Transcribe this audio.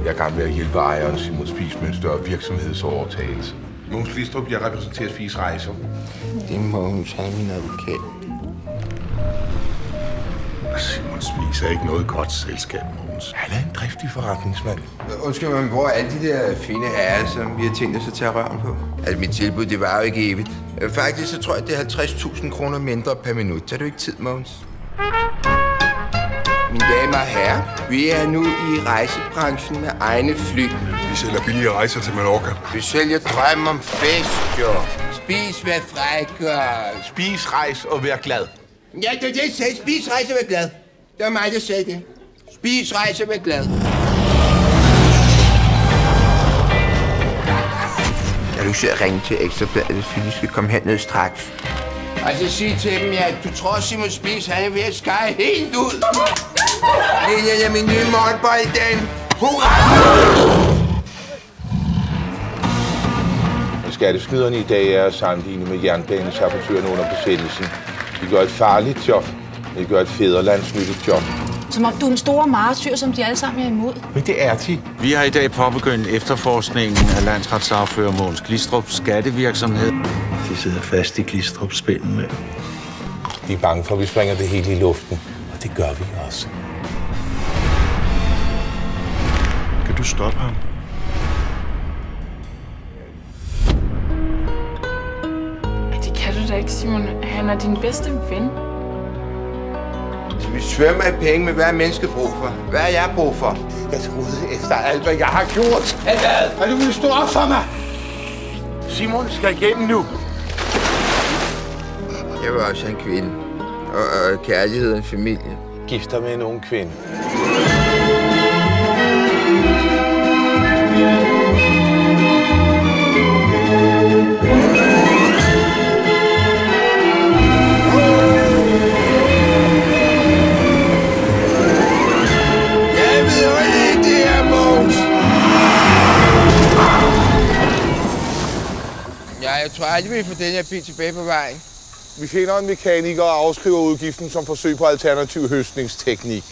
Jeg er i gang med at hjælpe ejeren Simon Spies med en større virksomhedsovertagelse. Mogens Glistrup bliver repræsenteret Spies Rejser. Det er Mogens, han er min advokat. Simon Spies er ikke noget godt selskab, Mogens. Han er en driftig forretningsmand. Undskyld, men hvor er alle de der fine herrer, som vi har tænkt os at tage røven på? Altså, mit tilbud, det var jo ikke evigt. Faktisk, så tror jeg, det er 50.000 kroner mindre per minut. Tager du ikke tid, Mogens? Mine damer og herrer, vi er nu i rejsebranchen med egne fly. Vi sælger billige rejser til Mallorca. Vi sælger drøm om fest, jo. Spis, vær fræk og... Spis, rejs og vær glad. Ja, det er det, jeg sagde. Spis, rejse og vær glad. Det var mig, der sagde det. Spis, rejse og vær glad. Jeg vil ikke ringe til Ekstrabladet, fordi de skal komme herned straks. Og så sige til dem, ja, du tror, Simon Spies, han er ved at skære helt ud. Det er min nye målbold, den. Hurra! Skatteskyderne i dag er at sammenligne med jernbanesabotørerne under besættelsen. De gør et farligt job, men de gør et fædrelandsnyttigt job. Som om du er en stor martyr, som de alle sammen er imod. Men det er de. Vi har i dag påbegyndt efterforskningen af landsretssagfører Mogens Glistrups skattevirksomhed. De sidder fast i Glistrups spænden med. De er bange for, at vi springer det hele i luften, og det gør vi også. Kan du stoppe ham? Det kan du da ikke, Simon. Han er din bedste ven. Vi svømmer i penge med, hvad er mennesket brug for? Hvad er jeg brug for? Jeg troede efter alt, hvad jeg har gjort. Hvad? Og du vil stå op for mig. Simon skal igennem nu. Jeg var også en kvinde. Og kærlighed og en familie. Gifter med en ung kvinde. Jeg tror aldrig, vi får den her bil tilbage på vejen. Vi finder en mekaniker og afskriver udgiften som forsøg på alternativ høstningsteknik.